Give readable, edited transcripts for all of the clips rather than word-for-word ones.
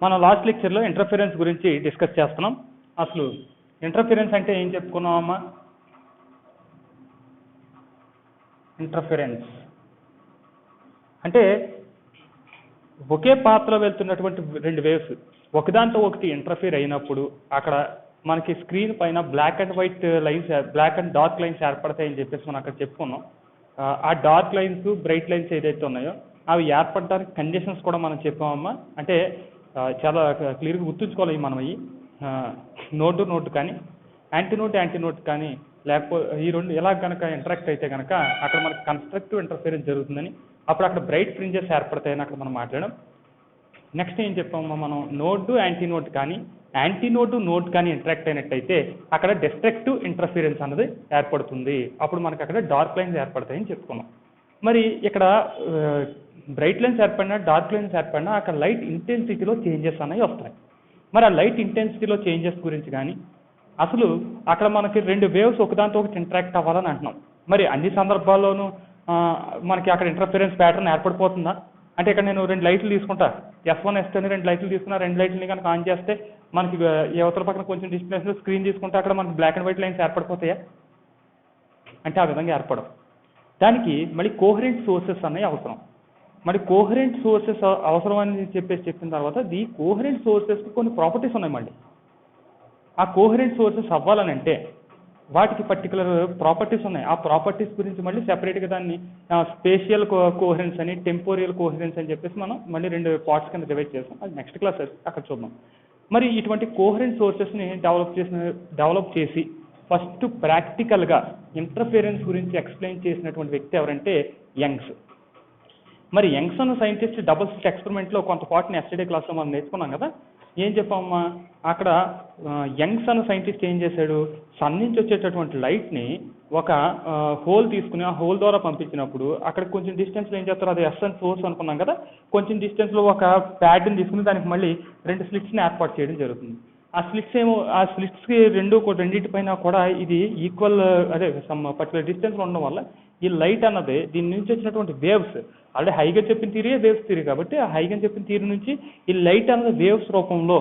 మనం లాస్ట్ లెక్చర్లో ఇంటర్ఫిరెన్స్ గురించి డిస్కస్ చేస్తున్నాం. అసలు ఇంటర్ఫిరెన్స్ అంటే ఏం చెప్పుకున్నామమ్మా? ఇంటర్ఫిరెన్స్ అంటే ఒకే పాత్రలో వెళ్తున్నటువంటి రెండు వేవ్స్ ఒకదాంతో ఒకటి ఇంటర్ఫియర్ అయినప్పుడు అక్కడ మనకి స్క్రీన్ పైన black and white lines, black and dark lines ఏర్పడతాయని చెప్పేసి మనం అక్కడ చెప్పుకున్నాం. ఆ డార్క్ లైన్స్, బ్రైట్ లైన్స్ ఏదైతే ఉన్నాయో అవి ఏర్పడడానికి కండిషన్స్ కూడా మనం చెప్పామమ్మా. అంటే చాలా క్లియర్గా గుర్తుంచుకోవాలి మనం. ఈ నోడ్ టు నోడ్ కానీ యాంటీ నోడ్ కానీ లేకపోతే ఈ రెండు ఎలా కనుక ఇంటరాక్ట్ అయితే కనుక అక్కడ మనకి కన్స్ట్రక్టివ్ ఇంటర్ఫిరెన్స్ జరుగుతుందని, అప్పుడు అక్కడ బ్రైట్ ఫ్రింజెస్ ఏర్పడతాయని అక్కడ మనం మాట్లాడడం. నెక్స్ట్ ఏం చెప్పామమ్మా మనం? నోడ్ యాంటీ నోడ్ కానీ యాంటీ నోడ్ కానీ ఇంటరాక్ట్ అయినట్టయితే అక్కడ డిస్ట్రక్టివ్ ఇంటర్ఫిరెన్స్ అన్నది ఏర్పడుతుంది. అప్పుడు మనకి అక్కడ డార్క్ లైన్స్ ఏర్పడతాయని చెప్పుకున్నాం. మరి ఇక్కడ బ్రైట్ లైన్స్ ఏర్పడినా డార్క్ లైన్స్ ఏర్పడినా అక్కడ లైట్ ఇంటెన్సిటీలో చేంజెస్ అనేవి వస్తాయి. మరి ఆ లైట్ ఇంటెన్సిటీలో చేంజెస్ గురించి కానీ అసలు అక్కడ మనకి రెండు వేవ్స్ ఒకదాంతో ఒకటి ఇంటరాక్ట్ అవ్వాలని అంటున్నాం. మరి అన్ని సందర్భాల్లోనూ మనకి అక్కడ ఇంటర్ఫిరెన్స్ ప్యాటర్న్ ఏర్పడిపోతుందా? అంటే ఇక్కడ నేను రెండు లైట్లు తీసుకుంటా, S1 S2 అని రెండు లైట్లు తీసుకున్నా, రెండు లైట్లని కనుక ఆన్ చేస్తే మనకి యువతల పక్కన కొంచెం డిస్టెన్స్లో స్క్రీన్ తీసుకుంటే అక్కడ మనకి బ్లాక్ అండ్ వైట్ లైన్స్ ఏర్పడిపోతాయా? అంటే ఆ విధంగా ఏర్పడవు. దానికి మళ్ళీ కోహరెంట్ సోర్సెస్ అనేవి అవసరం. మరి కోహరెంట్ సోర్సెస్ అవసరం అని చెప్పిన తర్వాత ఈ కోహరెంట్ సోర్సెస్కి కొన్ని ప్రాపర్టీస్ ఉన్నాయి. మళ్ళీ ఆ కోహరెంట్ సోర్సెస్ అవ్వాలని అంటే వాటికి పర్టికులర్ ప్రాపర్టీస్ ఉన్నాయి. ఆ ప్రాపర్టీస్ గురించి మళ్ళీ సెపరేట్గా దాన్ని స్పేషియల్ కోహరెన్స్ అని, టెంపోరియల్ కోహరెన్స్ అని చెప్పేసి మనం మళ్ళీ రెండు పార్ట్స్ కింద డివైడ్ చేస్తాం. అది నెక్స్ట్ క్లాస్ అక్కడ చూద్దాం. మరి ఇటువంటి కోహరెంట్ సోర్సెస్ని డెవలప్ చేసి ఫస్ట్ ప్రాక్టికల్గా ఇంటర్ఫిరెన్స్ గురించి ఎక్స్ప్లెయిన్ చేసినటువంటి వ్యక్తి ఎవరంటే యంగ్స్. మరి యంగ్స్ అన్న సైంటిస్ట్ డబుల్ స్లిట్ ఎక్స్పెరిమెంట్లో కొంత పార్ట్ని ఎస్టర్డే క్లాస్లో మనం నేర్చుకున్నాం కదా. ఏం చెప్పామమ్మా? అక్కడ యంగ్స్ అన్న సైంటిస్ట్ ఏం చేశాడు? సన్ నుంచి వచ్చేటటువంటి లైట్ని ఒక హోల్ తీసుకుని ఆ హోల్ ద్వారా పంపించినప్పుడు అక్కడ కొంచెం డిస్టెన్స్లో ఏం చేస్తారు? అది ఎస్ఎన్ సోర్స్ అనుకున్నాం కదా. కొంచెం డిస్టెన్స్లో ఒక ప్యాడ్ని తీసుకుని దానికి మళ్ళీ రెండు స్లిట్స్ని ఏర్పాటు చేయడం జరుగుతుంది. ఆ స్లిట్స్కి రెండింటిపైన కూడా ఇది ఈక్వల్, అదే సమ్ పర్టికులర్ డిస్టెన్స్లో ఉండడం వల్ల ఈ లైట్ అన్నది దీని నుంచి వచ్చినటువంటి వేవ్స్, ఆల్రెడీ హైగా చెప్పిన థియరీ వేవ్స్ థియరీ కాబట్టి ఆ హైగా చెప్పిన థియరీ నుంచి ఈ లైట్ అన్నది వేవ్స్ రూపంలో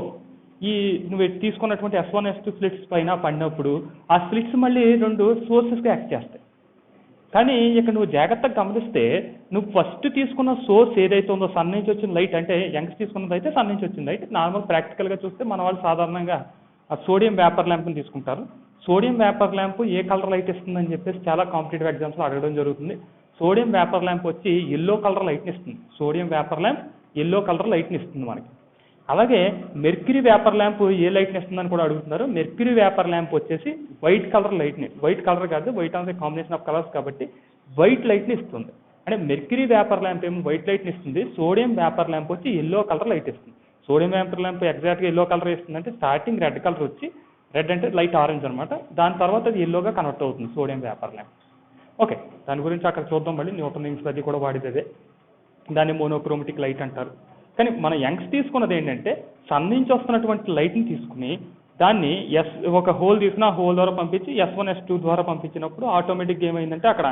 ఈ నువ్వు తీసుకున్నటువంటి S1 S2 స్లిట్స్ పైన పడినప్పుడు ఆ స్లిట్స్ మళ్ళీ రెండు సోర్సెస్గా యాక్ట్ చేస్తాయి. కానీ ఇక్కడ నువ్వు జాగ్రత్తగా గమనిస్తే నువ్వు ఫస్ట్ తీసుకున్న సోర్స్ ఏదైతే ఉందో సన్ నుంచి వచ్చిన లైట్, అంటే యంగ్స్ తీసుకున్నది అయితే సన్ నుంచి వచ్చిన లైట్. నార్మల్ ప్రాక్టికల్గా చూస్తే మన వాళ్ళు సాధారణంగా సోడియం వేపర్ ల్యాంప్ని తీసుకుంటారు. సోడియం వేపర్ ల్యాంప్ ఏ కలర్ లైట్ ఇస్తుందని చెప్పేసి చాలా కాంపిటేటివ్ ఎగ్జామ్స్లో అడగడం జరుగుతుంది. సోడియం వేపర్ ల్యాంప్ వచ్చి ఎల్లో కలర్ లైట్ని ఇస్తుంది. Sodium vapour lamp yellow colour లైట్ని ఇస్తుంది మనకి. అలాగే మెర్క్యూరీ వేపర్ ల్యాంప్ ఏ లైట్ని ఇస్తుందని కూడా అడుగుతున్నారు. మెర్క్యూరీ వేపర్ ల్యాంప్ వచ్చేసి వైట్ కలర్ లైట్ని, వైట్ కలర్ కాదు, వైట్ అనేది కాంబినేషన్ ఆఫ్ కలర్స్ కాబట్టి వైట్ లైట్ని ఇస్తుంది. అంటే మెర్క్యూరీ వేపర్ ల్యాంప్ ఏమో వైట్ లైట్ని ఇస్తుంది, సోడియం వేపర్ ల్యాంప్ వచ్చి ఎల్లో కలర్ లైట్ ఇస్తుంది. సోడియం వేపర్ ల్యాంప్ ఎగ్జాక్ట్గా ఎల్లో కలర్ ఇస్తుంది అంటే స్టార్టింగ్ రెడ్ కలర్ వచ్చి, రెడ్ అంటే లైట్ ఆరెంజ్ అనమాట, దాని తర్వాత అది ఎల్లోగా కన్వర్ట్ అవుతుంది సోడియం వేపర్ ల్యాంప్. ఓకే, దాని గురించి అక్కడ చూద్దాం. మళ్ళీ న్యూటన్ రింగ్స్ అది కూడా వాడేదే, దాన్ని మోనోక్రోమటిక్ లైట్ అంటారు. కానీ మన యంగ్స్ తీసుకున్నది ఏంటంటే సన్ నుంచి వస్తున్నటువంటి లైట్ని తీసుకుని దాన్ని ఒక హోల్ తీసుకుని ఆ హోల్ ద్వారా పంపించి S1 S2 ద్వారా పంపించినప్పుడు ఆటోమేటిక్గా ఏమైందంటే అక్కడ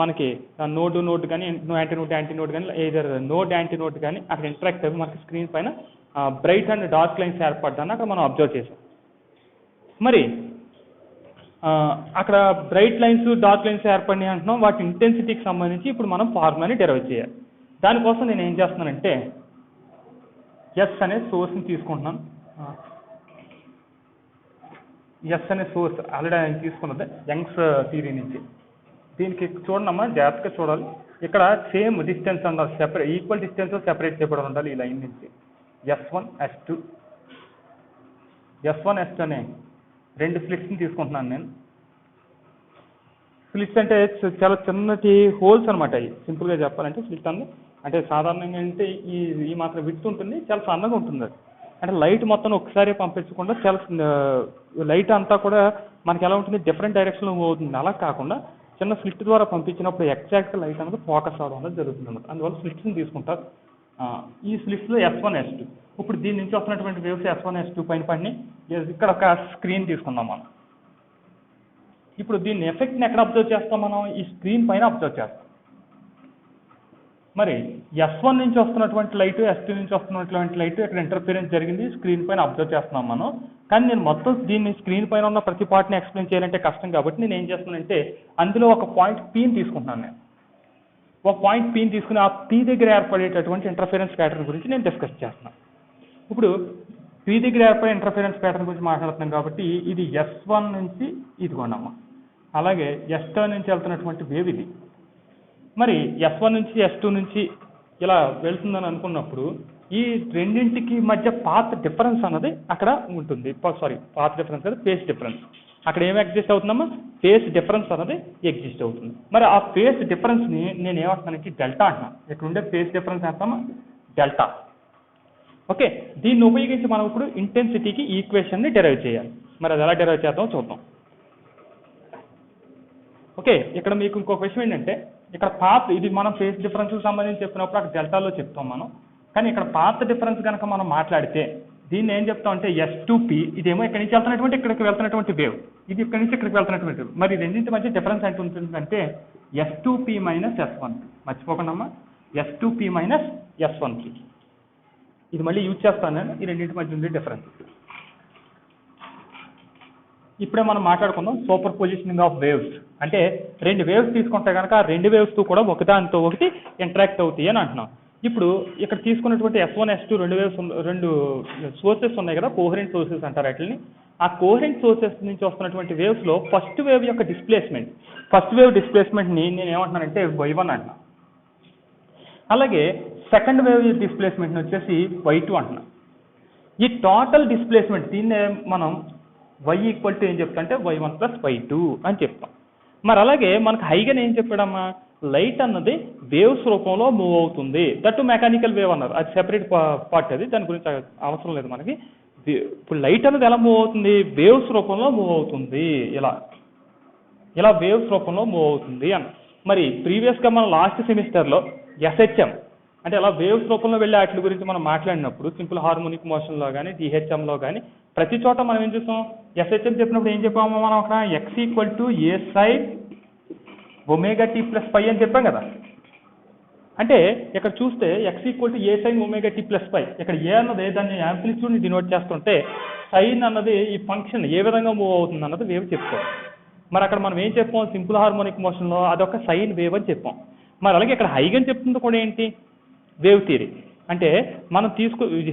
మనకి నోడ్ కానీ యాంటీ నోడ్ కానీ ఏదర్ నోడ్ యాంటీ నోడ్ కానీ అక్కడ ఇంటరాక్ట్ అయ్యి మనకి స్క్రీన్ పైన బ్రైట్ అండ్ డార్క్ లైన్స్ ఏర్పడ్డాన్ని అక్కడ మనం అబ్జర్వ్ చేసాం. మరి అక్కడ బ్రైట్ లైన్స్ డార్క్ లైన్స్ ఏర్పడినాయి అంటున్నాం. వాటి ఇంటెన్సిటీకి సంబంధించి ఇప్పుడు మనం ఫార్ములాని డెరైవ్ చేయాలి. దానికోసం నేను ఏం చేస్తున్నానంటే ఎస్ అనే సోర్స్ని తీసుకుంటున్నాను. ఎస్ అనే సోర్స్ ఆల్రెడీ ఆయన తీసుకున్నది యంగ్స్ థియరీ నుంచి. దీనికి చూడమ్మా, జాగ్రత్తగా చూడాలి. ఇక్కడ సేమ్ డిస్టెన్స్ ఉండాలి, సెపరేట్ ఈక్వల్ డిస్టెన్స్ సెపరేట్ చేయబడి ఉండాలి ఈ లైన్ నుంచి. S1 S2 అనే రెండు స్లిట్స్ని తీసుకుంటున్నాను నేను. స్లిట్స్ అంటే చాలా చిన్నటి హోల్స్ అనమాట. అవి సింపుల్గా చెప్పాలంటే స్లిట్ అంటే సాధారణంగా అంటే ఈ మాత్రం విడ్త్ ఉంటుంది, చాలా సన్నగా ఉంటుంది. అది అంటే లైట్ మొత్తం ఒకసారి పంపించకుండా చాలా లైట్ అంతా కూడా మనకి ఎలా ఉంటుంది, డిఫరెంట్ డైరెక్షన్లో అవుతుంది. అలా కాకుండా చిన్న స్లిట్ ద్వారా పంపించినప్పుడు ఎగ్జాక్ట్ లైట్ అనేది ఫోకస్ అవడం అనేది జరుగుతుంది అనమాట. అందువల్ల స్లిట్స్ని తీసుకుంటారు. ఈ స్లిట్స్లో S1 S2. ఇప్పుడు దీని నుంచి వస్తున్నటువంటి వేవ్స్ S1 S2 పైన పడిని ఇక్కడ ఒక స్క్రీన్ తీసుకుందాం మనం. ఇప్పుడు దీన్ని ఎఫెక్ట్ని ఎక్కడ అబ్జర్వ్ చేస్తాం మనం? ఈ స్క్రీన్ పైన అబ్జర్వ్ చేస్తాం. మరి S1 నుంచి వస్తున్నటువంటి లైట్, S2 నుంచి వస్తున్నటువంటి లైట్ ఇక్కడ ఇంటర్ఫిరెన్స్ జరిగింది, స్క్రీన్ పైన అబ్జర్వ్ చేస్తున్నాం మనం. కానీ నేను మొత్తం దీన్ని స్క్రీన్ పైన ఉన్న ప్రతి పార్ట్ని ఎక్స్ప్లెయిన్ చేయాలంటే కష్టం కాబట్టి నేను ఏం చేస్తున్నానంటే అందులో ఒక పాయింట్ Pని తీసుకుంటున్నాను. నేను ఒక పాయింట్ Pని తీసుకుని ఆ P దగ్గర ఏర్పడేటటువంటి ఇంటర్ఫిరెన్స్ ప్యాటర్న్ గురించి నేను డిస్కస్ చేస్తున్నాను. ఇప్పుడు P దగ్గర ఏర్పడే ఇంటర్ఫిరెన్స్ ప్యాటర్న్ గురించి మాట్లాడుతున్నాం కాబట్టి ఇది S1 నుంచి ఇదిగోండమ్మా, అలాగే S2 నుంచి వెళ్తున్నటువంటి వేవ్ ఇది. మరి S1 నుంచి S2 నుంచి ఇలా వెళ్తుందని అనుకున్నప్పుడు ఈ రెండింటికి మధ్య పాత్ డిఫరెన్స్ అన్నది అక్కడ ఉంటుంది. పాత్ డిఫరెన్స్ కదా, ఫేస్ డిఫరెన్స్. అక్కడ ఏమి ఎగ్జిస్ట్ అవుతుందమ్మా, ఫేస్ డిఫరెన్స్ అన్నది ఎగ్జిస్ట్ అవుతుంది. మరి ఆ ఫేస్ డిఫరెన్స్ని నేను ఏమంటున్నానంటే డెల్టా అంటున్నాను. ఇక్కడ ఉండే ఫేస్ డిఫరెన్స్ అంటామా డెల్టా. ఓకే, దీన్ని ఉపయోగించి మనం ఇప్పుడు ఇంటెన్సిటీకి ఈక్వేషన్ని డెరైవ్ చేయాలి. మరి అది ఎలా డెరైవ్ చేద్దామో చూద్దాం. ఓకే, ఇక్కడ మీకు ఇంకొక విషయం ఏంటంటే ఇక్కడ పాత్, ఇది మనం ఫేస్ డిఫరెన్స్కి సంబంధించి చెప్పినప్పుడు అక్కడ డెల్టాలో చెప్తాం మనం. కానీ ఇక్కడ పాత్ డిఫరెన్స్ కనుక మనం మాట్లాడితే దీన్ని ఏం చెప్తాం అంటే S2P, ఇదేమో ఇక్కడ నుంచి వెళ్తున్నటువంటి ఇక్కడికి వెళ్తున్నటువంటి వేవ్, ఇది ఇక్కడ నుంచి ఇక్కడికి వెళ్తున్నటువంటి వేవ్. మరి రెండింటి మధ్య డిఫరెన్స్ ఎంత ఉంటుందంటే S2P మైనస్ S1P. మర్చిపోకుండా అమ్మా, S2P మైనస్ S1P. ఇది మళ్ళీ యూజ్ చేస్తాను నేను, ఈ రెండింటి మధ్య ఉంది డిఫరెన్స్. ఇప్పుడే మనం మాట్లాడుకుందాం సూపర్ పొజిషనింగ్ ఆఫ్ వేవ్స్. అంటే రెండు వేవ్స్ తీసుకుంటే కనుక ఆ రెండు వేవ్స్ కూడా ఒకదానితో ఒకటి ఇంటరాక్ట్ అవుతాయి అని అంటున్నాం. ఇప్పుడు ఇక్కడ తీసుకున్నటువంటి S1, S2 రెండు వేవ్స్, రెండు సోర్సెస్ ఉన్నాయి కదా, కోహరెంట్ సోర్సెస్ అంటారు వాటిని. ఆ కోహరెంట్ సోర్సెస్ నుంచి వస్తున్నటువంటి వేవ్స్లో ఫస్ట్ వేవ్ యొక్క డిస్ప్లేస్మెంట్, ఫస్ట్ వేవ్ డిస్ప్లేస్మెంట్ని నేను ఏమంటున్నానంటే Y1 అంటున్నాను. అలాగే సెకండ్ వేవ్ డిస్ప్లేస్మెంట్ని వచ్చేసి Y2 అంటున్నాను. ఈ టోటల్ డిస్ప్లేస్మెంట్ దీన్నే మనం y ఈక్వల్ టు ఏం చెప్తా అంటే y1 ప్లస్ y2 అని చెప్తాం. మరి అలాగే మనకు హైగన్ ఏం చెప్పాడమ్మా, లైట్ అన్నది వేవ్స్ రూపంలో మూవ్ అవుతుంది. దట్ మెకానికల్ వేవ్ అన్నారు, అది సెపరేట్ పార్ట్, అది దాని గురించి అవసరం లేదు మనకి. ఇప్పుడు లైట్ అన్నది ఎలా మూవ్ అవుతుంది, వేవ్స్ రూపంలో మూవ్ అవుతుంది. ఇలా వేవ్స్ రూపంలో మూవ్ అవుతుంది అన్న. మరి ప్రీవియస్గా మనం లాస్ట్ సెమిస్టర్లో SHM అంటే అలా వేవ్స్ రూపంలో వెళ్ళే వాటి గురించి మనం మాట్లాడినప్పుడు సింపుల్ హార్మోనిక్ మోషన్లో కానీ DHMలో కానీ ప్రతి చోట మనం ఏం చూసాం, SHM చెప్పినప్పుడు ఏం చెప్పామో మనం అక్కడ x equal to a sin omega t plus pi అని చెప్పాం కదా. అంటే ఇక్కడ చూస్తే x equal to a sin omega t plus pi, ఇక్కడ ఏ అన్నది దాన్ని యాంప్లిట్యూడ్ని డినోట్ చేస్తుంటే సైన్ అన్నది ఈ ఫంక్షన్ ఏ విధంగా మూవ్ అవుతుంది అన్నది వేవ్ చెప్తాం. మరి అక్కడ మనం ఏం చెప్పాం, సింపుల్ హార్మోనిక్ మోషన్లో అదొక సైన్ వేవ్ అని చెప్పాం. మరి అలాగే ఇక్కడ హైగన్ చెప్తుంది కూడా ఏంటి, వేవ్ థియరీ. అంటే మనం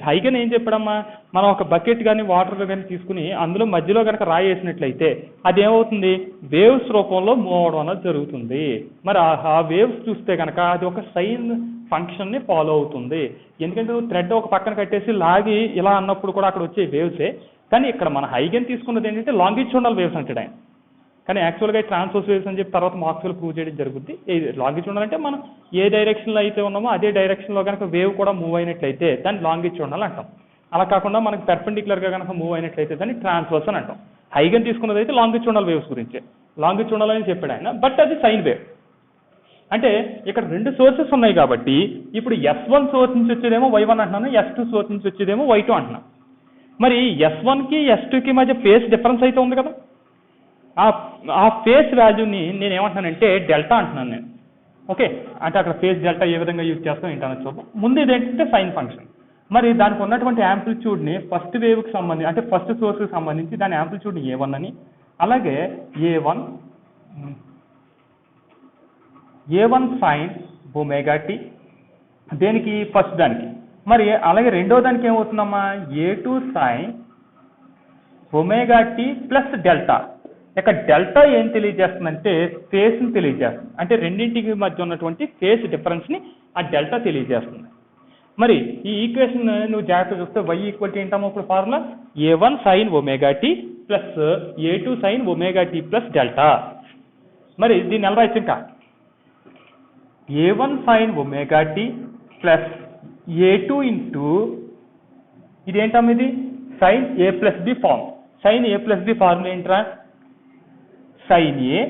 హైగన్ ఏం చెప్పాడమ్మా, మనం ఒక బకెట్ కానీ వాటర్ కానీ తీసుకుని అందులో మధ్యలో కనుక రాయి వేసినట్లయితే అది ఏమవుతుంది, వేవ్స్ రూపంలో మూవ్ అవడం అనేది జరుగుతుంది. మరి ఆ వేవ్స్ చూస్తే కనుక అది ఒక సైన్ ఫంక్షన్ని ఫాలో అవుతుంది. ఎందుకంటే థ్రెడ్ ఒక పక్కన కట్టేసి లాగి ఇలా అన్నప్పుడు కూడా అక్కడ వచ్చే వేవ్సే. కానీ ఇక్కడ మన హైగన్ తీసుకున్నది ఏంటంటే లాంగిట్యూడల్ వేవ్స్ అంటాడు ఆయన. కానీ యాక్చువల్గా ట్రాన్స్వర్స్ వేవ్స్ అని చెప్పి తర్వాత మాక్స్వెల్ ప్రూవ్ చేయడం జరుగుతుంది. లాంగిట్యూడల్ అంటే మనం ఏ డైరెక్షన్లో అయితే ఉన్నామో అదే డైరెక్షన్లో కనుక వేవ్ కూడా మూవ్ అయినట్లయితే దాన్ని లాంగిట్యూడల్ అంటాం. అలా కాకుండా మనకి పెర్పెండిక్యులర్గా కనుక మూవ్ అయినట్లయితే దాన్ని ట్రాన్స్వర్స్ అని అంటాం. హైగన్ తీసుకున్నది అయితే లాంగిట్యూడల్ వేవ్స్ గురించే, లాంగిట్యూడల్ అని చెప్పాడు ఆయన. బట్ అది సైన్ వేవ్. అంటే ఇక్కడ రెండు సోర్సెస్ ఉన్నాయి కాబట్టి ఇప్పుడు S1 సోర్స్ నుంచి వచ్చేదేమో Y1 అంటున్నాను, S2 సోర్స్ నుంచి వచ్చేదేమో Y2 అంటున్నాను. మరి S1కి S2కి మధ్య ఫేస్ డిఫరెన్స్ అయితే ఉంది కదా, ఆ ఫేస్ వాల్యూని నేను ఏమంటున్నానంటే డెల్టా అంటున్నాను నేను. ఓకే, అంటే అక్కడ ఫేస్ డెల్టా ఏ విధంగా యూజ్ చేస్తాం ఏంటనేది చూద్దాం. ముందు ఇదేంటంటే సైన్ ఫంక్షన్. మరి దానికి ఉన్నటువంటి యాంప్లిట్యూడ్ని ఫస్ట్ వేవ్కి సంబంధించి అంటే ఫస్ట్ సోర్స్కి సంబంధించి దాని యాంప్లిట్యూడ్ని A1 అని, అలాగే A1 సైన్ ఒమేగా టీ దేనికి ఫస్ట్ దానికి. మరి అలాగే రెండో దానికి ఏమవుతుందమ్మా, A2 sine omega t plus delta. ఇక డెల్టా ఏం తెలియజేస్తుందంటే ఫేస్ని తెలియజేస్తుంది. అంటే రెండింటికి మధ్య ఉన్నటువంటి ఫేస్ డిఫరెన్స్ని ఆ డెల్టా తెలియజేస్తుంది. మరి ఈ ఈక్వేషన్ నువ్వు జాగ్రత్త చూస్తే y ఈక్వల్ టు ఏంటమ్మా ఇప్పుడు formula, A1 sine omega t plus A2 sine omega t plus delta. మరి దీన్ని ఎలా రాయొచ్చు, ఇంకా A1 sine omega t plus A2 into ఇదేంటమ్మా, ఇది sine A plus b form. Sine A plus b formula ఏంట్రా, సైన్ ఏ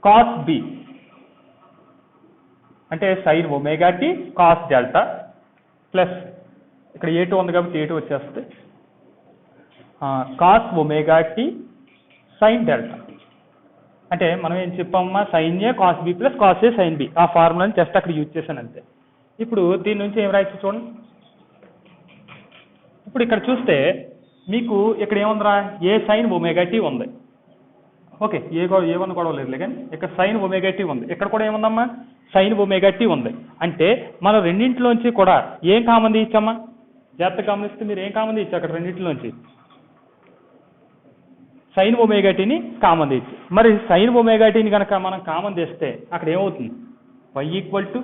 కాస్ బి అంటే sine omega t cos delta plus ఇక్కడ A2 ఉంది కాబట్టి A2 వచ్చేస్తుంది, cos omega t sine delta. అంటే మనం ఏం చెప్పామమ్మా, sine a cos b plus cos a sine b, ఆ ఫార్ములాని జస్ట్ అక్కడ యూజ్ చేశాను అంతే. ఇప్పుడు దీని నుంచి ఏం రాయొచ్చు చూడండి. ఇప్పుడు ఇక్కడ చూస్తే మీకు ఇక్కడ ఏముందిరా, ఏ సైన్ ఒమేగా టీ ఉంది. ఓకే, ఏ1 గొడవ లేదు, కానీ ఇక్కడ సైన్ ఒమేగా టీ ఉంది. ఇక్కడ కూడా ఏముందమ్మా, సైన్ ఒమేగా టీ ఉంది. అంటే మనం రెండింటిలోంచి కూడా ఏం కామన్ తీయచ్చమ్మా, జాగ్రత్తగా గమనిస్తే మీరు ఏం కామన్ తీయచ్చు అక్కడ రెండింటిలోంచి, సైన్ ఒమేగా టీని కామన్ తీయచ్చు. మరి సైన్ ఒమేగా టీని కనుక మనం కామన్ తీస్తే అక్కడ ఏమవుతుంది, y equal to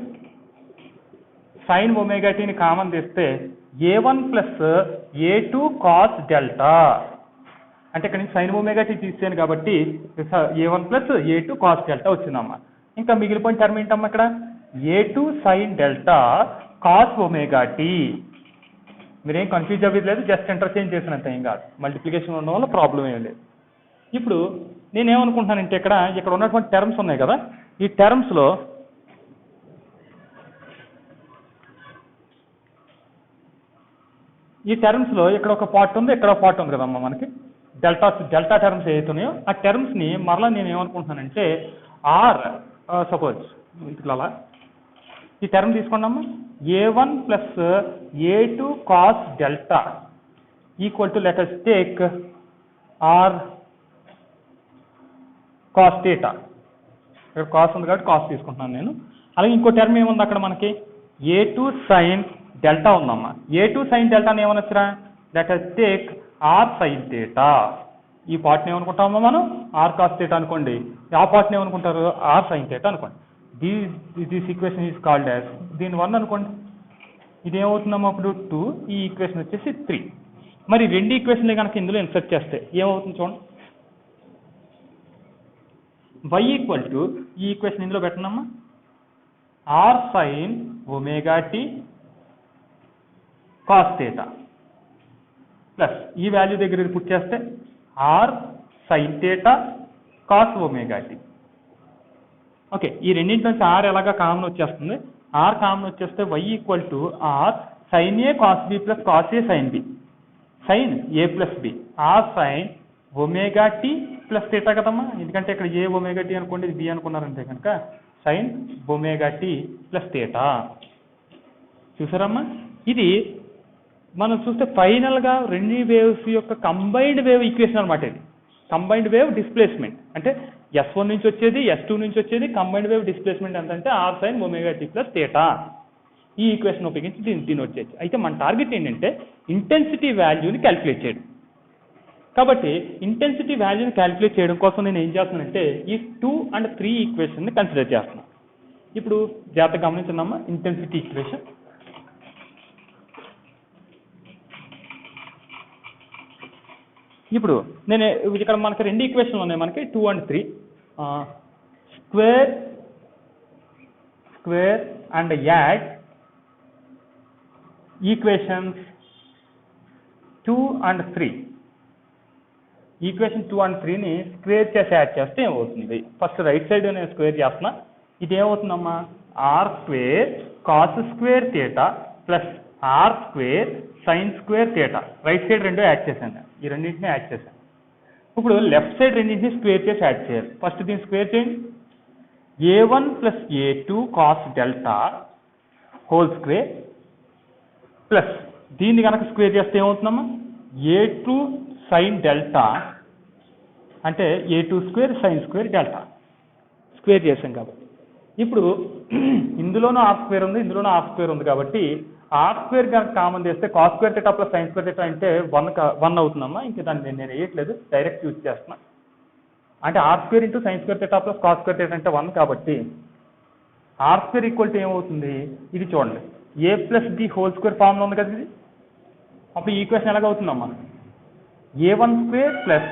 sine omega టీని కామన్ తీస్తే a1 plus a2 cos delta. అంటే ఇక్కడ నుంచి సైన్ ఒమేగా టీ తీసాను కాబట్టి a1 plus a2 cos delta వచ్చిందమ్మా. ఇంకా మిగిలిపోయిన టర్మ్ ఏంటమ్మా, ఇక్కడ a2 sine delta cos omega t. మీరేం కన్ఫ్యూజ్ అవ్వలేదు లేదు, జస్ట్ ఇంటర్చేంజ్ చేసినంత ఏం కాదు, మల్టిప్లికేషన్ ఉండడం వల్ల ప్రాబ్లం ఏం లేదు. ఇప్పుడు నేనేమనుకుంటున్నానంటే ఇక్కడ ఉన్నటువంటి టర్మ్స్ ఉన్నాయి కదా, ఈ టర్మ్స్లో ఇక్కడ ఒక పార్ట్ ఉంది, ఇక్కడ ఒక పార్ట్ ఉంది కదమ్మా, మనకి డెల్టా టర్మ్స్ ఏవైతున్నాయో ఆ టర్మ్స్ని మరలా నేను ఏమనుకుంటున్నానంటే ఆర్ సపోజ్ ఇట్లా ఈ టర్మ్ తీసుకోండమ్మా, a1 plus a2 cos delta equal to let us take r cos theta. ఇక్కడ కాస్ ఉంది కాబట్టి కాస్ తీసుకుంటున్నాను నేను. అలాగే ఇంకో టర్మ్ ఏముంది అక్కడ మనకి, a2 సైన్ డెల్టా ఉందమ్మా. a2 సైన్ డెల్టాని ఏమనొచ్చురా, let us take r sine theta. ఈ పార్ట్ని ఏమనుకుంటామో మనం ఆర్ కాస్ థీటా అనుకోండి, ఆ పార్ట్ని ఏమనుకుంటారు ఆర్ సైన్ థీటా అనుకోండి. This equation is called as, దీని 1 అనుకోండి, ఇది ఏమవుతుందమ్మా అప్పుడు 2, ఈ ఈక్వేషన్ వచ్చేసి 3. మరి రెండు ఈక్వేషన్లు కనుక ఇందులో ఇన్సర్ట్ చేస్తే ఏమవుతుంది చూడండి, y ఈక్వల్ టు ఈ ఈక్వేషన్ ఇందులో పెట్టనమ్మా, r sine omega t cos theta plus ఈ వాల్యూ దగ్గర ఇది పుట్ చేస్తే r sine theta cos omega t. Okay, ఈ రెండింటి నుంచి ఆర్ ఎలాగా కామన్ వచ్చేస్తుంది, ఆర్ కామన్ వచ్చేస్తే y equal to r sine a cos b plus cos a sine b, sine a plus b, r sine omega t plus theta కదమ్మా. ఎందుకంటే ఇక్కడ ఏ omega tea అనుకోండి, ఇది బి అనుకున్నారంటే కనుక sine omega t plus theta. చూసారమ్మా, ఇది మనం చూస్తే ఫైనల్గా రెండు వేవ్స్ యొక్క కంబైన్డ్ వేవ్ ఈక్వేషన్ అనమాట. ఇది కంబైన్డ్ వేవ్ డిస్ప్లేస్మెంట్ అంటే S1 నుంచి వచ్చేది, S2 నుంచి వచ్చేది, కంబైన్డ్ వేవ్ డిస్ప్లేస్మెంట్ ఎంతంటే R sine omega t plus theta. ఈ ఈక్వేషన్ ఉపయోగించి దీన్ని వచ్చేది. అయితే మన టార్గెట్ ఏంటంటే ఇంటెన్సిటీ వాల్యూని క్యాలిక్యులేట్ చేయడం. కాబట్టి ఇంటెన్సిటీ వాల్యూని క్యాలిక్యులేట్ చేయడం కోసం నేను ఏం చేస్తున్నానంటే ఈ 2 and 3 ఈక్వేషన్ని కన్సిడర్ చేస్తున్నాను. ఇప్పుడు జాగ్రత్తగా గమనించండమ్మా, ఇంటెన్సిటీ ఈక్వేషన్ ఇప్పుడు నేను ఇక్కడ మనకి రెండు ఈక్వేషన్లు ఉన్నాయి, మనకి 2 and 3. Square and add equations 2 and 3. Equation 2 and 3ని స్క్వేర్ చేసి యాడ్ చేస్తే ఏమవుతుంది, ఫస్ట్ రైట్ సైడ్ నేను స్క్వేర్ చేస్తున్నా, ఇది ఏమవుతుందమ్మా r square cos square theta plus r square sine square theta. Right side రెండు యాడ్ చేశాను, ఈ రెండింటిని యాడ్ చేశాను. ఇప్పుడు లెఫ్ట్ సైడ్ రెండింటిని స్క్వేర్ చేసి యాడ్ చేయాలి. ఫస్ట్ దీన్ని స్క్వేర్ చేయండి, a1 plus a2 cos delta whole square plus దీన్ని కనుక స్క్వేర్ చేస్తే ఏమవుతుందమ్మా a2 సైన్ డెల్టా అంటే a2 square sine square delta. Square చేసాం కాబట్టి ఇప్పుడు ఇందులోనూ హాఫ్ స్క్వేర్ ఉంది, ఇందులోనూ హాఫ్ స్క్వేర్ ఉంది కాబట్టి ఆర్ స్క్వేర్ కనుక కామన్ చేస్తే cos square theta plus sign square theta అంటే 1 అవుతుందమ్మా. ఇంకా దాన్ని నేను వేయట్లేదు, డైరెక్ట్ యూజ్ చేస్తున్నా. అంటే are square into sine square theta plus cos square theta అంటే 1 కాబట్టి ఆర్ స్క్వేర్ ఈక్వల్ టు ఏమవుతుంది, ఇది చూడండి a plus b whole square ఫామ్లో ఉంది కదా ఇది. అప్పుడు ఈక్వేషన్ ఎలాగవుతుందమ్మా a1 square plus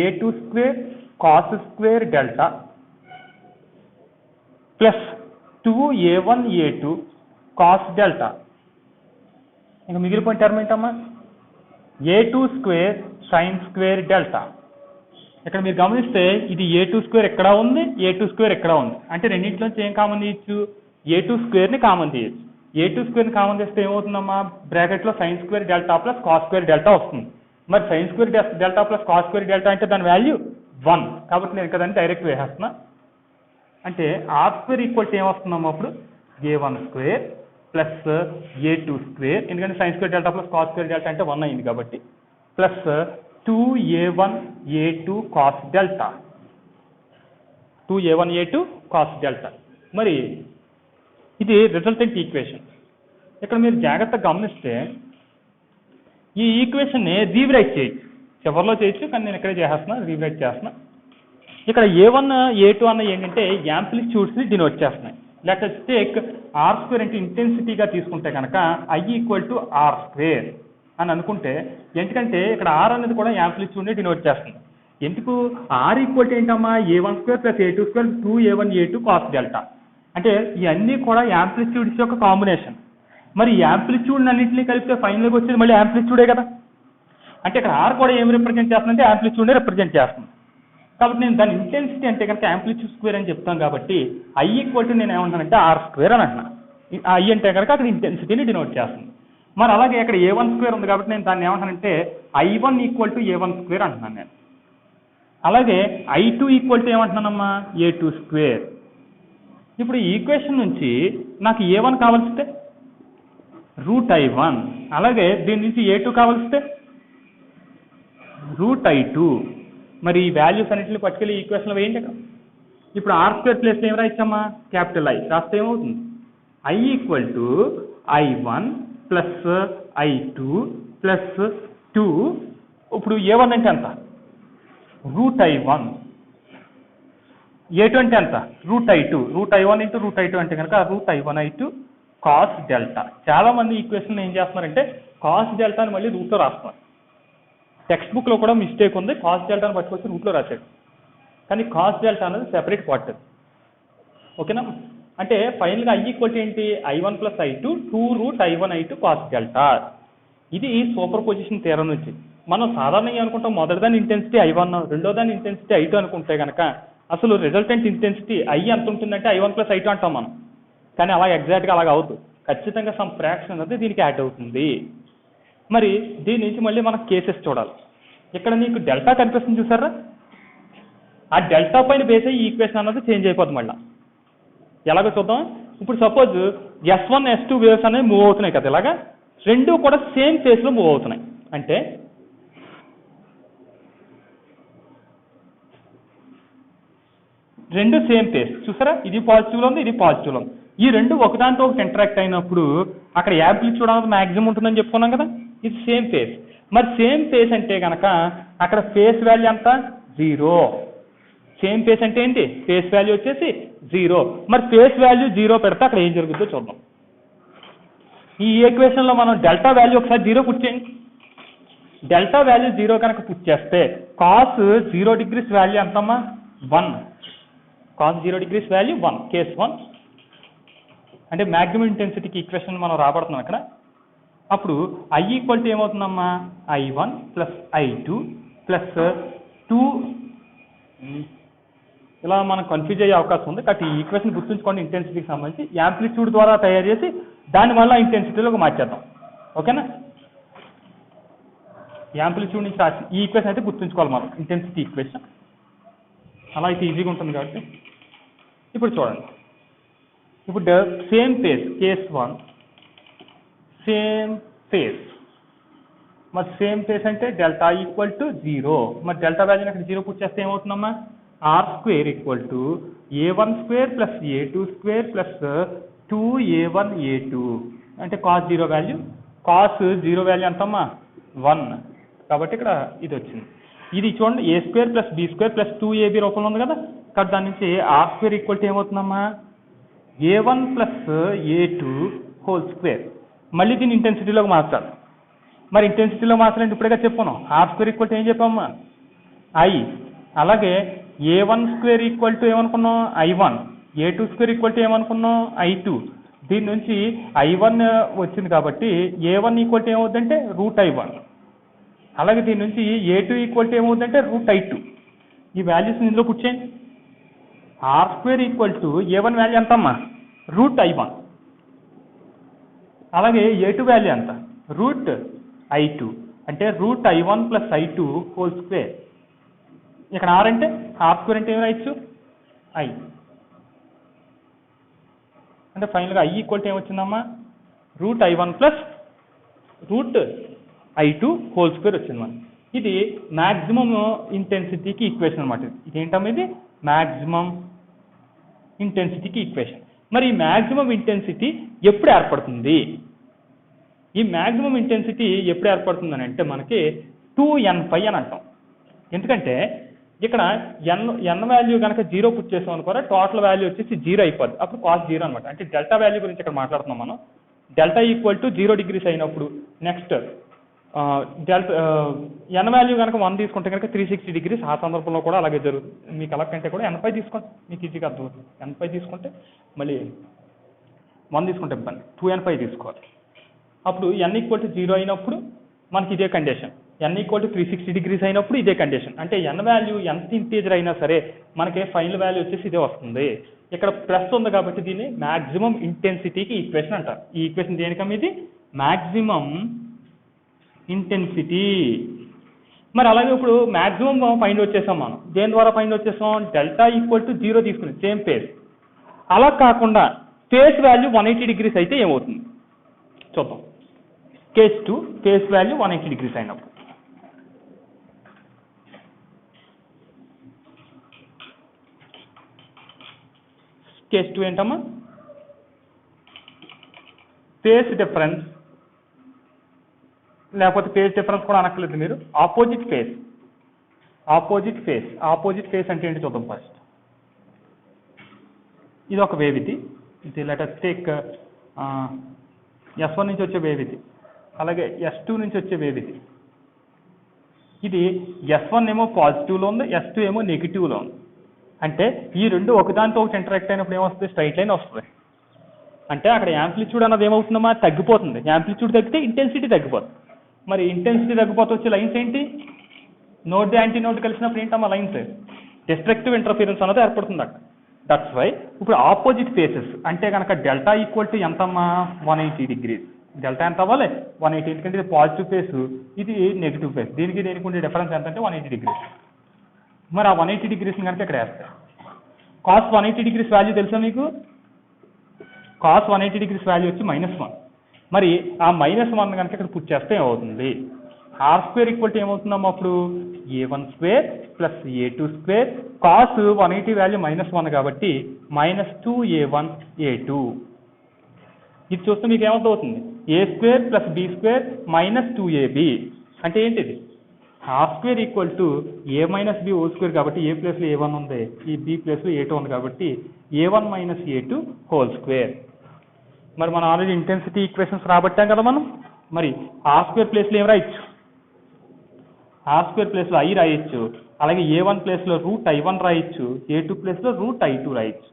a2 square cos square delta plus 2a1 a2 cos delta. ఇంకా మిగిలిపోయిన టర్మ్ ఏంటమ్మా a2 square sine square delta. ఇక్కడ మీరు గమనిస్తే ఇది a2 స్క్వేర్ ఎక్కడ ఉంది, a2 స్క్వేర్ ఎక్కడ ఉంది, అంటే రెండింటిలోంచి ఏం కామన్ తీయచ్చు, a2 స్క్వేర్ని కామన్ తీయచ్చు. a2 స్క్వేర్ని కామన్ చేస్తే ఏమవుతుందమ్మా బ్రాకెట్లో sign square delta plus cos square delta వస్తుంది. మరి sign square delta plus cos square delta అంటే దాని వాల్యూ 1 కాబట్టి నేను కదండి డైరెక్ట్ వేసేస్తున్నా. అంటే ఆర్ స్క్వేర్ ఈక్వల్ టు ఏమొస్తున్నాము అప్పుడు a1 square plus a2 square, ఎందుకంటే sine square delta plus cos square delta అంటే 1 అయింది కాబట్టి, plus 2a1 a2 cos delta, 2a1 a2 cos delta. మరి ఇది రిజల్టెంట్ ఈక్వేషన్. ఇక్కడ మీరు జాగ్రత్తగా గమనిస్తే ఈ ఈక్వేషన్ని రీరైట్ చేయొచ్చు, చివరిలో చేయొచ్చు, కానీ నేను ఇక్కడే చేసేస్తున్నా, రీరైట్ చేస్తున్నా. ఇక్కడ a1 a2 అన్న ఏంటంటే యాంప్లిట్యూడ్స్ని డినోట్ చేస్తున్నాయి. Let us take R square అంటే ఇంటెన్సిటీగా తీసుకుంటే కనుక I equal to R square అని అనుకుంటే, ఎందుకంటే ఇక్కడ ఆర్ అనేది కూడా యాంప్లిట్యూడ్ని డినోట్ చేస్తుంది. ఎందుకు ఆర్ ఈక్వల్ టు ఏంటమ్మా a1 square plus a2 square 2a1 a2 cos delta, అంటే ఇవన్నీ కూడా యాంప్లిట్యూడ్స్ యొక్క కాంబినేషన్. మరి యాంప్లిట్యూడ్ అన్నింటినీ కలిపితే ఫైనల్గా వచ్చేది మళ్ళీ యాంప్లిట్యూడే కదా. అంటే ఇక్కడ ఆర్ కూడా ఏమి రిప్రజెంట్ చేస్తుందంటే యాంప్లిట్యూడ్నే రిప్రజెంట్ చేస్తుంది. కాబట్టి నేను దాని ఇంటెన్సిటీ అంటే కనుక యాంప్లిట్యూడ్ స్క్వేర్ అని చెప్తాను కాబట్టి I ఈక్వల్ టు నేను ఏమంటానంటే ఆర్ స్క్వేర్ అని అంటున్నా. I అంటే కనుక అక్కడ ఇంటెన్సిటీని డినోట్ చేస్తుంది. మరి అలాగే ఇక్కడ a1 స్క్వేర్ ఉంది కాబట్టి నేను దాన్ని ఏమంటానంటే I1 equal to a1 square అంటున్నాను నేను. అలాగే I2 equal to ఏమంటున్నానమ్మా a2 square. ఇప్పుడు ఈ ఈక్వేషన్ నుంచి నాకు a1 కావాల్సితే √I1, అలాగే దీని నుంచి a2 కావాల్సితే √I2. మరి ఈ వాల్యూస్ అన్నింటిని పట్టుకెళ్ళి ఈక్వేషన్లో వేయండి అక్కడ. ఇప్పుడు ఆర్ స్క్వేర్ ప్లేస్లో ఏం రాయించమ్మా క్యాపిటల్ I రాస్తే ఏమవుతుంది I equal to I1 plus I2 plus 2. ఇప్పుడు a1 అంటే ఎంత √I1, a2 అంటే ఎంత √I2, √I1 ఇంటూ √I2 అంటే కనుక √I1 I2 కాస్ డెల్టా. చాలా మంది ఈక్వేషన్ ఏం చేస్తున్నారంటే కాస్ డెల్టాని మళ్ళీ రూట్లో రాస్తున్నారు. టెక్స్ట్ బుక్లో కూడా మిస్టేక్ ఉంది, కాస్ డెల్టాను పట్టుకొచ్చి రూట్లో రాశాడు, కానీ కాస్ డెల్టా అనేది సెపరేట్ పార్ట్. ఓకేనా. అంటే ఫైనల్గా I ఈక్వల్ ఏంటి I1 plus I2 2√I1 I2 cos delta. ఇది సూపర్ పొజిషన్ థియరం నుంచి. మనం సాధారణంగా అనుకుంటాం మొదటిదాని ఇంటెన్సిటీ I1, రెండోదాని ఇంటెన్సిటీ I2 అనుకుంటే కనుక అసలు రిజల్టెంట్ ఇంటెన్సిటీ I ఎంత ఉంటుందంటే I1 ప్లస్ I2 అంటాం మనం. కానీ అలా ఎగ్జాక్ట్గా అలాగ అవుతుంది, ఖచ్చితంగా సమ్ ఫ్రాక్షన్ అనేది దీనికి యాడ్ అవుతుంది. మరి దీని నుంచి మళ్ళీ మనం కేసెస్ చూడాలి. ఇక్కడ నీకు డెల్టా కనిపిస్తుంది చూసారా, ఆ డెల్టా పైన బేస్ అయ్యి ఈ ఈక్వేషన్ అన్నది చేంజ్ అయిపోతుంది మళ్ళీ. ఎలాగో చూద్దాం. ఇప్పుడు సపోజ్ S1 S2 వేవ్స్ అనేవి మూవ్ అవుతున్నాయి కదా, ఇలాగా రెండు కూడా సేమ్ ఫేస్లో మూవ్ అవుతున్నాయి. అంటే రెండు సేమ్ ఫేస్ చూసారా, ఇది పాజిటివ్లో ఉంది, ఇది పాజిటివ్లో ఉంది. ఈ రెండు ఒకదాంతో ఒకటి ఇంటరాక్ట్ అయినప్పుడు అక్కడ యాంప్లిట్యూడ్ అనేది మ్యాక్సిమం ఉంటుందని చెప్పుకున్నాం కదా, ఇది సేమ్ ఫేస్. మరి సేమ్ ఫేస్ అంటే కనుక అక్కడ ఫేస్ వాల్యూ ఎంత 0. సేమ్ ఫేస్ అంటే ఏంటి ఫేస్ వాల్యూ వచ్చేసి 0. మరి ఫేస్ వాల్యూ 0 పెడితే అక్కడ ఏం జరుగుతుందో చూద్దాం. ఈ ఈక్వేషన్లో మనం డెల్టా వాల్యూ ఒకసారి 0 పుట్ చేయండి. డెల్టా వాల్యూ 0 కనుక పుట్ చేస్తే కాస్ 0 డిగ్రీస్ వాల్యూ ఎంతమ్మా 1. Cos 0 degrees value 1, case 1. అంటే మ్యాక్సిమం ఇంటెన్సిటీకి ఈక్వేషన్ మనం రాబడుతున్నాం అక్కడ. అప్పుడు I ఈక్వల్ టు ఏమవుతుందమ్మా I1 ప్లస్ I2 ప్లస్ 2. ఇలా మనం కన్ఫ్యూజ్ అయ్యే అవకాశం ఉంది కాబట్టి ఈ ఈక్వేషన్ గుర్తుంచుకోండి. ఇంటెన్సిటీకి సంబంధించి యాంప్లిట్యూడ్ ద్వారా తయారు చేసి దాని వల్ల ఇంటెన్సిటీలోకి మార్చేద్దాం. ఓకేనా. యాంప్లిట్యూడ్ నుంచి రాసి ఈ ఈక్వేషన్ అయితే గుర్తుంచుకోవాలి మనం, ఇంటెన్సిటీ ఈక్వేషన్. అలా అయితే ఈజీగా ఉంటుంది కాబట్టి. ఇప్పుడు చూడండి, ఇప్పుడు same phase case 1 same phase. మరి సేమ్ ఫేస్ అంటే డెల్టా ఈక్వల్ టు 0. మరి డెల్టా వాల్యూని అక్కడ 0 పుట్ చేస్తే ఏమవుతుందమ్మా r square equal to a1 square plus a2 square plus 2a1 a2. అంటే కాస్ 0 వాల్యూ, కాస్ 0 వాల్యూ ఎంతమ్మా 1. కాబట్టి ఇక్కడ ఇది వచ్చింది. ఇది చూడండి a square plus b square plus 2ab రూపంలో ఉంది కదా, కాబట్టి దాని నుంచి ఆర్ స్క్వేర్ ఈక్వల్ టు ఏమవుతుందమ్మా a1 plus a2 whole square. మళ్ళీ దీన్ని ఇంటెన్సిటీలోకి మార్చాలి. మరి ఇంటెన్సిటీలో మార్చాలంటే ఇప్పుడే చెప్పుకున్నాం ఆర్ స్క్వేర్ ఈక్వల్ టు ఏం చెప్పామమ్మా I. అలాగే a1 స్క్వేర్ ఈక్వల్ టు ఏమనుకున్నాం I1, a2 square equal to ఏమనుకున్నాం I2. దీని నుంచి I1 వచ్చింది కాబట్టి a1 ఈక్వల్ టు ఏమవుతుందంటే √I1. అలాగే దీని నుంచి a2 ఈక్వల్ టు ఏమవుతుందంటే √I2. ఈ వాల్యూస్ ఇందులో పుట్ చేయండి. R square equal to a1 value ఎంతమ్మా √I1. అలాగే a2 వాల్యూ ఎంత √I2. అంటే √I1 plus I2 whole square. ఇక్కడ ఆర్ అంటే R² అంటే ఏమి రాయొచ్చు ఐ, అంటే ఫైనల్గా ఐ ఈక్వల్ టు ఏమొచ్చిందమ్మా √I1 plus √I2 whole square వచ్చింది మనం. ఇది మ్యాక్సిమం ఇంటెన్సిటీకి ఈక్వేషన్ అనమాట. ఇదేంటమ్మా ఇది మ్యాక్సిమం ఇంటెన్సిటీకి ఈక్వేషన్. మరి ఈ మ్యాక్సిమం ఇంటెన్సిటీ ఎప్పుడు ఏర్పడుతుంది? ఈ మ్యాక్సిమం ఇంటెన్సిటీ ఎప్పుడు ఏర్పడుతుందని అంటే మనకి 2n∅ అని అంటాం. ఎందుకంటే ఇక్కడ ఎన్ వాల్యూ కనుక 0 పుట్ చేసాం అనుకోరా, టోటల్ వాల్యూ వచ్చేసి 0 అయిపోద్ది. అప్పుడు కాస్ 0 అనమాట. అంటే డెల్టా వాల్యూ గురించి ఇక్కడ మాట్లాడుతున్నాం మనం. డెల్టా ఈక్వల్ టు 0 డిగ్రీస్ అయినప్పుడు నెక్స్ట్ ఎన్ వాల్యూ కనుక 1 తీసుకుంటే కనుక 360 డిగ్రీస్. ఆ సందర్భంలో కూడా అలాగే జరుగుతుంది. మీకు అలా కంటే కూడా n∅ తీసుకోండి, మీకు ఈజీగా అర్థమవుతుంది. n∅ తీసుకుంటే మళ్ళీ 1 తీసుకుంటే ఇబ్బంది, 2n∅ తీసుకోవాలి. అప్పుడు n ఈక్వల్ టు 0 అయినప్పుడు మనకి ఇదే condition, n equal to 360 degrees అయినప్పుడు ఇదే కండిషన్. అంటే n వాల్యూ ఎంత ఇంటీజర్ అయినా సరే మనకి ఫైనల్ వాల్యూ వచ్చేసి ఇదే వస్తుంది. ఇక్కడ ప్లస్ ఉంది కాబట్టి దీన్ని మ్యాక్సిమం ఇంటెన్సిటీకి ఈక్వేషన్ అంటారు. ఈ ఈక్వేషన్ దేనికమ్మ ఇది మ్యాక్సిమం ఇంటెన్సిటీ. మరి అలాగే ఇప్పుడు మ్యాక్సిమం ఫైండ్ వచ్చేసాం మనం. దేని ద్వారా ఫైండ్ వచ్చేసాం? డెల్టా ఈక్వల్ టు 0 తీసుకుని సేమ్ ఫేస్. అలా కాకుండా ఫేస్ వాల్యూ 180 డిగ్రీస్ అయితే ఏమవుతుంది చూద్దాం. కేస్ 2 ఫేస్ వాల్యూ 180 డిగ్రీస్ అయినప్పుడు కేస్ 2 ఏంటమ్మా? ఫేస్ డిఫరెన్స్, లేకపోతే ఫేస్ డిఫరెన్స్ కూడా అనక్కర్లేదు మీరు, ఆపోజిట్ ఫేస్. ఆపోజిట్ ఫేస్ అంటే ఏంటి చూద్దాం ఫస్ట్. ఇది ఒక వేవ్, ఇది లెట్ us టేక్ S1 నుంచి వచ్చే వేవ్ ఇది, అలాగే S2 నుంచి వచ్చే వేవ్ ఇది. ఇది S1 ఏమో పాజిటివ్లో ఉంది, S2 ఏమో నెగిటివ్లో ఉంది. అంటే ఈ రెండు ఒకదానితో ఒకటి ఇంటరాక్ట్ అయినప్పుడు ఏమొస్తుంది? స్ట్రైట్ లైన్ వస్తుంది. అంటే అక్కడ యాంప్లిట్యూడ్ అన్నది ఏమవుతుందమ్మా? తగ్గిపోతుంది. యాంప్లిట్యూడ్ తగ్గితే ఇంటెన్సిటీ తగ్గిపోతుంది. మరి ఇంటెన్సిటీ తగ్గిపోతే వచ్చే లైన్స్ ఏంటి? నోడ్ యాంటీ నోడ్ కలిసినప్పుడు ఏంటమ్మా లైన్స్? డిస్ట్రక్టివ్ ఇంటర్ఫిరెన్స్ అన్నది ఏర్పడుతుంది అక్కడ. దట్స్ వై ఇప్పుడు ఆపోజిట్ ఫేసెస్ అంటే కనుక డెల్టా ఈక్వల్ టు ఎంతమ్మా? 180 డిగ్రీస్. డెల్టా ఎంత అవ్వాలి? 180. ఎందుకంటే ఇది పాజిటివ్ ఫేస్, ఇది నెగిటివ్ ఫేస్. దీనికి ఉండే డిఫరెన్స్ ఎంత అంటే 180 డిగ్రీస్. మరి ఆ 180 డిగ్రీస్ కనుక ఇక్కడ వేస్తాయి. కాస్ 180 డిగ్రీస్ వాల్యూ తెలుసా మీకు? కాస్ 180 డిగ్రీస్ వాల్యూ వచ్చి -1. మరి ఆ -1 కనుక ఇక్కడ పుట్ చేస్తే ఏమవుతుంది? R² ఈక్వల్ టు ఏమవుతుందమ్మా అప్పుడు? A1² plus A2². Cos 180 value -1 కాబట్టి -2A1A2. ఇది చూస్తే మీకు ఏమవుతుంది? A² plus B² -2AB. అంటే ఏంటిది? R² equal to A minus B whole square కాబట్టి A ప్లేస్లో A1 ఉంది, ఈ B ప్లేస్లో A2 ఉంది కాబట్టి A1 minus A2 whole square. మరి మనం ఆల్రెడీ ఇంటెన్సిటీ ఈక్వేషన్స్ రాబట్టాం కదా మనం. మరి R² ప్లేస్లో ఏం రాయొచ్చు? R² ప్లేస్లో I రాయొచ్చు, అలాగే A1 ప్లేస్లో √I1 రాయొచ్చు, A2 ప్లేస్లో √I2 రాయొచ్చు.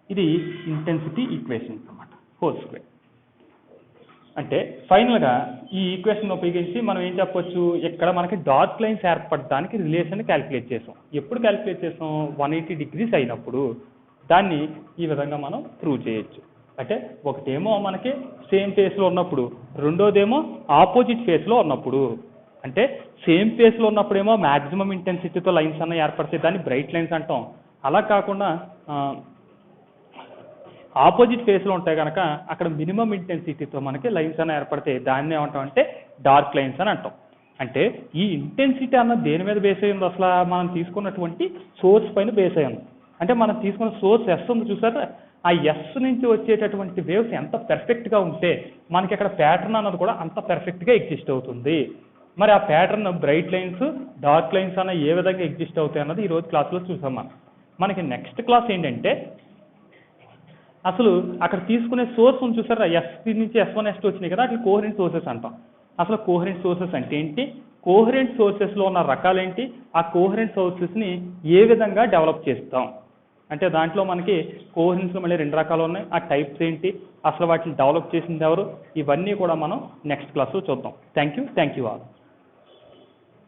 ఇది ఇంటెన్సిటీ ఈక్వేషన్ అన్నమాట, హోల్ స్క్వేర్. అంటే ఫైనల్గా ఈ ఈక్వేషన్ ఉపయోగించి మనం ఏం చెప్పొచ్చు? ఇక్కడ మనకి డార్క్ లైన్స్ ఏర్పడడానికి రిలేషన్ క్యాలిక్యులేట్ చేసాం. ఎప్పుడు క్యాలిక్యులేట్ చేసాం? 180 డిగ్రీస్ అయినప్పుడు. దాన్ని ఈ విధంగా మనం ప్రూవ్ చేయొచ్చు. అంటే ఒకటేమో మనకి సేమ్ ఫేస్లో ఉన్నప్పుడు, రెండోదేమో ఆపోజిట్ ఫేస్లో ఉన్నప్పుడు. అంటే సేమ్ ఫేస్లో ఉన్నప్పుడేమో మ్యాక్సిమం ఇంటెన్సిటీతో లైన్స్ అన్న ఏర్పడితే దాన్ని బ్రైట్ లైన్స్ అంటాం. అలా కాకుండా ఆపోజిట్ ఫేస్లో ఉంటాయి కనుక అక్కడ మినిమం ఇంటెన్సిటీతో మనకి లైన్స్ అన్న ఏర్పడితే దాన్ని ఏమంటాం అంటే డార్క్ లైన్స్ అని అంటాం. అంటే ఈ ఇంటెన్సిటీ అన్న దేని మీద బేస్ అయ్యింది? అసలు మనం తీసుకున్నటువంటి సోర్స్ పైన బేస్ అయ్యింది. అంటే మనం తీసుకున్న సోర్స్ ఎస్ ఉంది చూసారా, ఆ ఎస్ నుంచి వచ్చేటటువంటి వేవ్స్ ఎంత పెర్ఫెక్ట్గా ఉంటే మనకి అక్కడ ప్యాటర్న్ అన్నది కూడా అంత పెర్ఫెక్ట్గా ఎగ్జిస్ట్ అవుతుంది. మరి ఆ pattern bright lines, dark lines అన్న ఏ విధంగా ఎగ్జిస్ట్ అవుతాయి అన్నది ఈరోజు క్లాస్లో చూసాం మనం. మనకి నెక్స్ట్ క్లాస్ ఏంటంటే అసలు అక్కడ తీసుకునే సోర్స్ ఉంది చూసారా, ఎస్ నుంచి S1 S2 వచ్చినాయి కదా, అట్లా కోహరెంట్ సోర్సెస్ అంటాం. అసలు కోహరెంట్ సోర్సెస్ అంటే ఏంటి? కోహరెంట్ సోర్సెస్లో ఉన్న రకాలేంటి? ఆ కోహరెంట్ సోర్సెస్ని ఏ విధంగా డెవలప్ చేస్తాం? అంటే దాంట్లో మనకి కోహరెన్స్లో మళ్ళీ 2 రకాలు ఉన్నాయి. ఆ టైప్స్ ఏంటి, అసలు వాటిని డెవలప్ చేసింది ఎవరు, ఇవన్నీ కూడా మనం నెక్స్ట్ క్లాస్లో చూద్దాం. Thank you all.